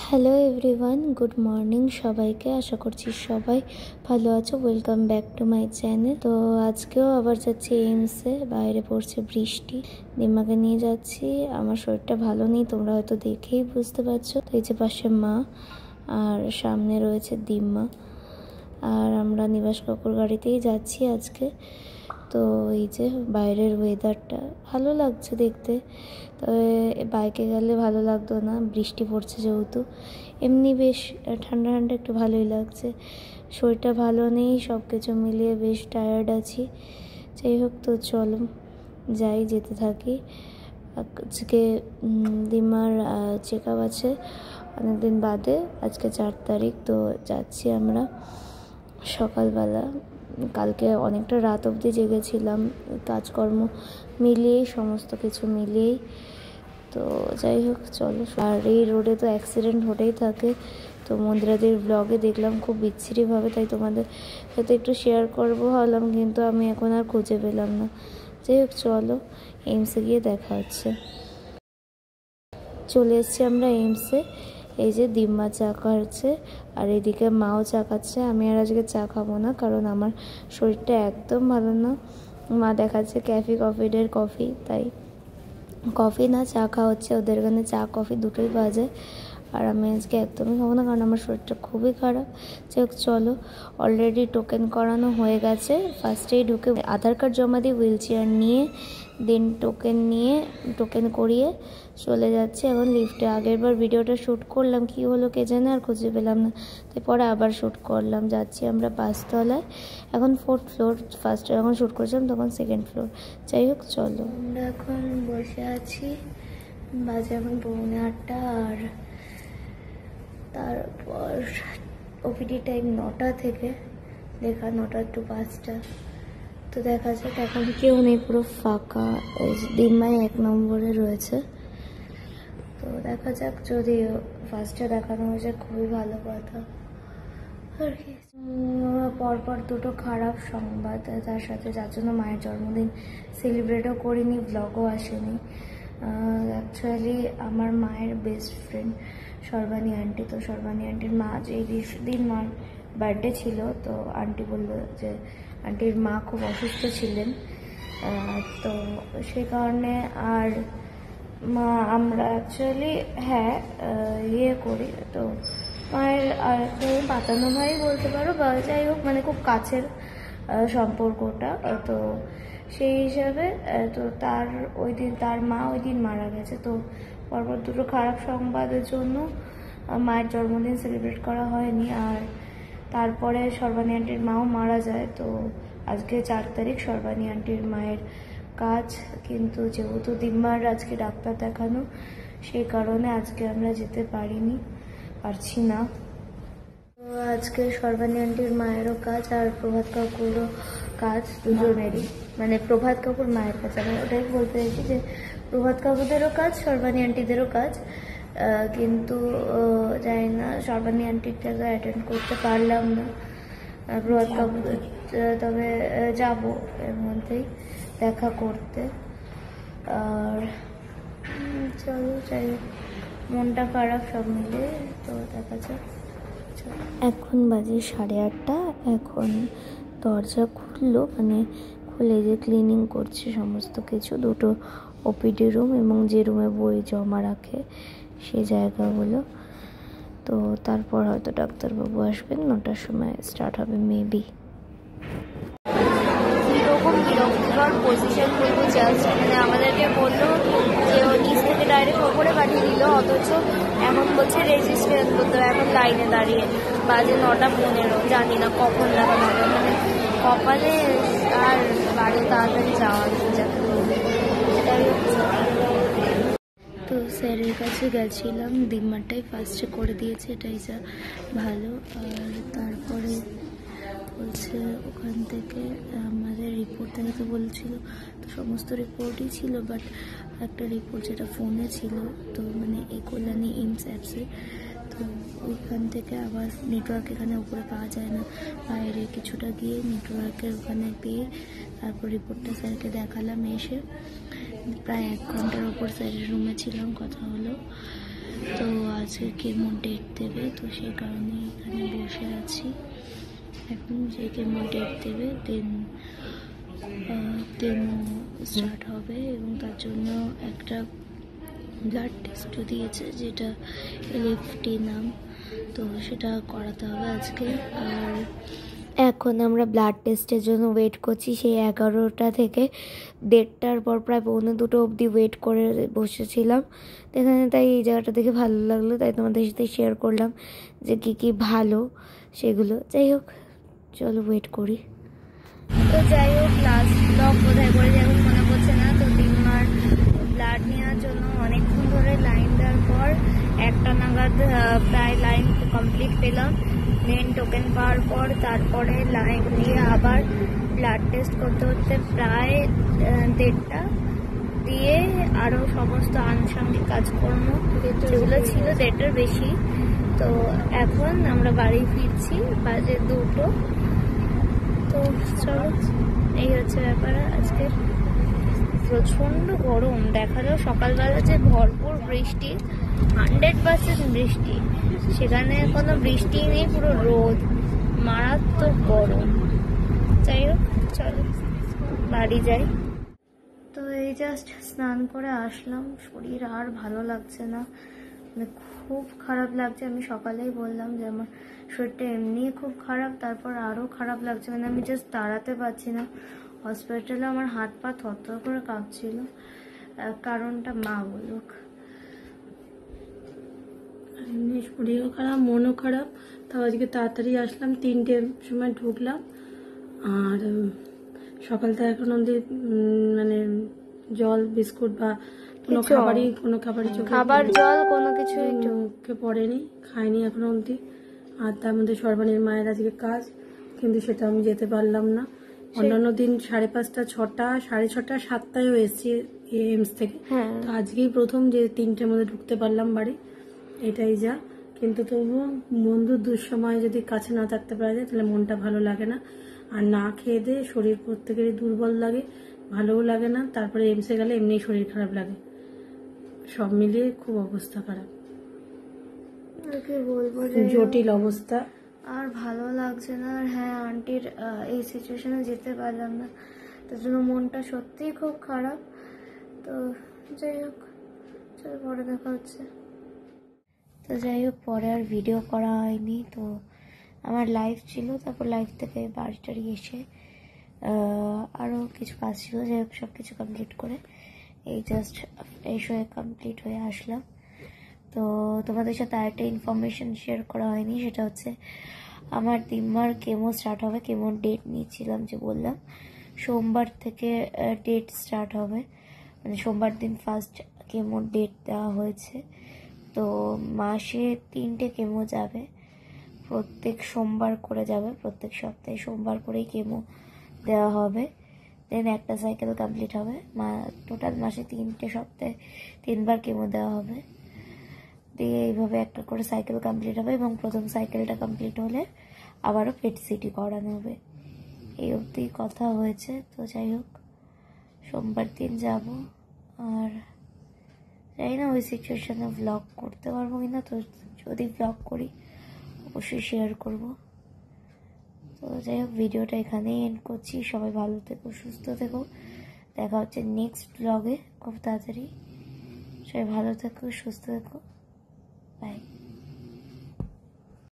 Hello everyone, good morning সবাইকে। আশা করছি সবাই ভালো আছো। Welcome back to my channel. তো আজকেও আবার যাচ্ছি এইমসে। বাইরে পড়ছে বৃষ্টি, দিম্মাকে নিয়ে যাচ্ছি। আমার শরীরটা ভালো নেই, তোমরা হয়তো দেখেই বুঝতে পারছো। তো এই যে পাশে মা আর সামনে রয়েছে দিম্মা, আর আমরা নিবাস কাকুর গাড়িতেই যাচ্ছি আজকে। তো এই যে বাইরের ওয়েদারটা ভালো লাগছে দেখতে, তবে বাইকে গেলে ভালো লাগতো না, বৃষ্টি পড়ছে যেহেতু। এমনি বেশ ঠান্ডা ঠান্ডা একটু ভালোই লাগছে। শরীরটা ভালো নেই, সব কিছু মিলিয়ে বেশ টায়ার্ড আছি। যাই হোক, তো চলো যেতে থাকি। আজকে দিমার চেক আপ আছে অনেকদিন বাদে, আজকে 4 তারিখ। তো যাচ্ছি আমরা সকালবেলা। কালকে অনেকটা রাত অবধি জেগেছিলাম, কাজকর্ম মিলিয়েই, সমস্ত কিছু মিলিয়েই। তো যাই হোক চলো। আর এই রোডে তো অ্যাক্সিডেন্ট হতেই থাকে। তো মন্দিরাদির ব্লগে দেখলাম খুব বিচ্ছিরিভাবে, তাই তোমাদের সাথে একটু শেয়ার করবো ভাবলাম, কিন্তু আমি এখন আর খুঁজে পেলাম না। যাই হোক চলো, এইমসে গিয়ে দেখা হচ্ছে। চলে এসেছি আমরা এইমসে। এই যে দিম্মা চা খাচ্ছে আর এদিকে মাও চা খাচ্ছে। আমি আর আজকে চা খাবো না, কারণ আমার শরীরটা একদম ভালো না। মা দেখাচ্ছে কফি ডের কফি, তাই কফি না চা খাওয়া হচ্ছে। ওদের এখানে চা কফি দুটোই পাওয়া যায়, আর আমি আজকে একদমই খাবো না, কারণ আমার শরীরটা খুবই খারাপ। যাই হোক চলো, অলরেডি টোকেন করানো হয়ে গেছে। ফার্স্টেই ঢুকে আধার কার্ড জমা দিয়ে হুইল চেয়ার নিয়ে দেন টোকেন করিয়ে চলে যাচ্ছে এখন লিফটে। আগের বার ভিডিওটা শ্যুট করলাম, কি হলো কে জানে, আর খুঁজে পেলাম না, তাই পরে আবার শ্যুট করলাম। যাচ্ছি আমরা 5 তলায়, এখন 4th ফ্লোর। ফার্স্টে যখন শ্যুট করেছিলাম তখন 2nd ফ্লোর। যাই হোক চলো, আমরা এখন বসে আছি, বাজে এখন 8:45, আর তারপর ওপিডি টাইম 9টা থেকে, লেখা 9টা to 5টা। তো দেখা যাক, এখন কেউ নেই, পুরো ফাঁকা। দিম্মাই 1 নম্বরে রয়েছে। তো দেখা যাক, যদি ফার্স্টে দেখানো হয়েছে খুবই ভালো কথা। আর কি, পরপর দুটো খারাপ সংবাদ তার সাথে, যার জন্য মায়ের জন্মদিন সেলিব্রেটও করিনি, ব্লগও আসেনি। অ্যাকচুয়ালি আমার মায়ের বেস্ট ফ্রেন্ড সর্বাণী আন্টি। তো সর্বাণী আন্টির মা যেই দিন মার বার্থডে ছিল, তো আন্টি বললো যে আন্টির মা খুব অসুস্থ ছিলেন, তো সেই কারণে আর আমরা অ্যাকচুয়ালি করি। তো মায়ের আর পাতানো ভাই বলতে পারো, বা যাই হোক, মানে খুব কাছের সম্পর্কটা। তো সেই হিসাবে তো তার মা ওই দিন মারা গেছে। তো পরপর দুটো খারাপ সংবাদের জন্য মায়ের জন্মদিন সেলিব্রেট করা হয়নি। আর তারপরে সর্বাণী আন্টির মাও মারা যায়। তো আজকে 4 তারিখ সর্বাণী আন্টির মায়ের কাজ, কিন্তু যেহেতু দিম্মার আজকে ডাক্তার দেখানো, সেই কারণে আজকে আমরা যেতে পারছি না। তো আজকে সর্বাণী আন্টির মায়েরও কাজ আর প্রভাত কাকুরও কাজ, দুজনেরই। মানে প্রভাত কাকুর মায়ের কাজ, আমি ওটাই বলতে চাইছি যে প্রভাত কাকুদেরও কাজ, সর্বাণী আন্টিদেরও কাজ। কিন্তু জানি না, সর্বাণী আন্টিটা অ্যাটেন্ড করতে পারলাম না। প্রভাত কাকুদের তবে যাব এর মধ্যেই দেখা করতে। আর চলো, যাই হোক, মনটা খারাপ সব মিলে। তো দেখা যাক। এখন বাজে 8:30। এখন দরজা খুললো, মানে খুলে যে ক্লিনিং করছে সমস্ত কিছু, দুটো ওপিডি রুম এবং যে রুমে বই জমা রাখে সেই জায়গাগুলো। তো তারপর হয়তো ডাক্তারবাবু আসবেন, 9টার সময় স্টার্ট হবে মেবি। এরকম বিরক্তিকর পজিশন করবো, জাস্ট মানে আমাদেরকে বললো যে ও নিচ থেকে ডাইরেক্ট ওপরে পাঠিয়ে দিল, অথচ এখন বলছে রেজিস্ট্রেশন করতে হবে। এখন লাইনে দাঁড়িয়ে বাজে 9:15, জানি না কখন দেখানো হবে। মানে কপালে আর বাড়ি তাড়াতাড়ি যাওয়া যাবে। তো স্যারের কাছে গেছিলাম, দিম্মারটাই ফার্স্টে করে দিয়েছে, এটাই যা ভালো। আর তারপরে বলছে ওখান থেকে আমাদের রিপোর্ট দেখাতে বলছিল। তো সমস্ত রিপোর্টই ছিল, বাট একটা রিপোর্ট যেটা ফোনে ছিল, তো মানে এই কল্যাণী এইমস অ্যাপসে, তো ওইখান থেকে আবার নেটওয়ার্ক এখানে উপরে পাওয়া যায় না, বাইরে কিছুটা গিয়ে নেটওয়ার্কের ওখানে পেয়ে তারপর রিপোর্টটা স্যারকে দেখালাম। এসে প্রায় 1 ঘন্টার ওপর স্যারের রুমে ছিলাম, কথা হলো। তো আজকে কেমো ডেট দেবে, তো সেই কারণে এখানে বসে আছি। এখন যে কেমো ডেট দেবে দেন কেমো স্টার্ট হবে, এবং তার জন্য একটা ব্লাড টেস্টও দিয়েছে যেটা এলএফটি নাম, তো সেটা করাতে হবে আজকে। আর এখন আমরা ব্লাড টেস্টের জন্য ওয়েট করছি সেই 11টা থেকে 1:30টার পর প্রায় 1:45 অবধি ওয়েট করে বসেছিলাম। এখানে তাই এই জায়গাটা দেখে ভালো লাগলো, তাই তোমাদের সাথে শেয়ার করলাম যে কী ভালো সেগুলো। যাই হোক, চলো ওয়েট করি। তো যাই হোক, লাস্ট ব্লগ কোথায় করে এখন মনে পড়ছে না। তো দিনমার ব্লাড নেওয়ার জন্য অনেকক্ষণ ধরে লাইন দেওয়ার পর 1টা নাগাদ প্রায় লাইন কমপ্লিট পেলাম। মেন টোকেন পাওয়ার পর তারপরে লাইন দিয়ে আবার ব্লাড টেস্ট করতে করতে প্রায় 1:30টা দিয়ে আরও সমস্ত আনুষঙ্গিক কাজকর্ম যেগুলো ছিল 1:30টার বেশি। তো এখন আমরা বাড়ি ফিরছি, বাজে 2টো। তো চলো, এই হচ্ছে ব্যাপার। আজকে প্রচণ্ড গরম, দেখালো সকালবেলা যে ভরপুর বৃষ্টি, 100% বৃষ্টি, সেখানে কোনো বৃষ্টি নেই, পুরো রোদ, মারাত্মক গরম। যাই হোক, চলো বাড়ি যাই। তো এই জাস্ট স্নান করে আসলাম, শরীর আর ভালো লাগছে না, মানে খুব খারাপ লাগছে। আমি সকালেই বললাম যে আমার শরীরটা এমনি খুব খারাপ, তারপর আরও খারাপ লাগছে, মানে আমি জাস্ট দাঁড়াতে পারছি না। হসপিটালে আমার হাত পা থরথর করে কাঁপছিল, কারণটা মা বলুক। এমনি শরীরও খারাপ, মনও খারাপ। তাও আজকে তাড়াতাড়ি আসলাম, 3টের সময় ঢুকলাম। আর সকাল থেকে এখন অবধি মানে জল বিস্কুট বা কোনো খাবারই খাবার জল কোনো কিছু মুখে পড়েনি, খাইনি এখনো অবধি। আর তার মধ্যে সর্বাণীর মায়ের আজকে কাজ, কিন্তু সেটা আমি যেতে পারলাম না। অন্যান্য দিন 5:30, 6টা, 6:30, 7টায়ও এসেছি এমস থেকে। তো আজকেই প্রথম যে 3টের মধ্যে ঢুকতে পারলাম বাড়ি, এটাই যা। কিন্তু তবুও বন্ধুর দুঃসময় যদি কাছে না থাকতে পারা যায় তাহলে মনটা ভালো লাগে না। আর না খেয়ে দিয়ে শরীর প্রত্যেকেরই দুর্বল লাগে, ভালোও লাগে না। তারপরে এমসে গেলে এমনি শরীর খারাপ লাগে, সব মিলিয়ে খুব অবস্থা খারাপ, বলবো, জটিল অবস্থা। আর ভালো লাগছে না। আর হ্যাঁ, আন্টির এই সিচুয়েশনে যেতে পারলাম না, তার জন্য মনটা সত্যিই খুব খারাপ। তো যাই হোক, চলো পরে দেখা হচ্ছে। তো যাই হোক, পরে আর ভিডিও করা হয়নি। তো আমার লাইভ ছিল, তারপর লাইভ থেকে বাড়ি টাড়ি এসে আরও কিছু কাজ ছিল, যাই হোক সব কিছু কমপ্লিট করে এই জাস্ট ফ্রেশ হয়ে কমপ্লিট হয়ে আসলাম। তো তোমাদের সাথে আরেকটা ইনফরমেশন শেয়ার করা হয়নি, সেটা হচ্ছে আমার দিনমার কেমো স্টার্ট হবে। কেমোর ডেট নিয়েছিলাম, যে বললাম সোমবার থেকে ডেট স্টার্ট হবে, মানে সোমবার দিন ফার্স্ট কেমোর ডেট দেওয়া হয়েছে। তো মাসে 3টে কেমো যাবে, প্রত্যেক সোমবার করে যাবে, প্রত্যেক সপ্তাহে সোমবার করেই কেমো দেওয়া হবে। দেন একটা সাইকেল কমপ্লিট হবে, টোটাল মাসে 3টে সপ্তাহে 3বার কেমো দেওয়া হবে। দিয়ে এইভাবে একটা করে সাইকেল কমপ্লিট হবে, এবং প্রথম সাইকেলটা কমপ্লিট হলে আবারও পেট সিটি করানো হবে। এই অবধি কথা হয়েছে। তো যাই হোক, সোমবার দিন যাব। আর জানি না ওই সিচুয়েশনে ব্লগ করতে পারবো কিনা, তো যদি ব্লগ করি অবশ্যই শেয়ার করব। তো যাই হোক, ভিডিওটা এখানেই এন্ড করছি। সবাই ভালো থেকো, সুস্থ থেকো, দেখা হচ্ছে নেক্সট ব্লগে খুব তাড়াতাড়ি। সবাই ভালো থেকো, সুস্থ থেকো, বাই।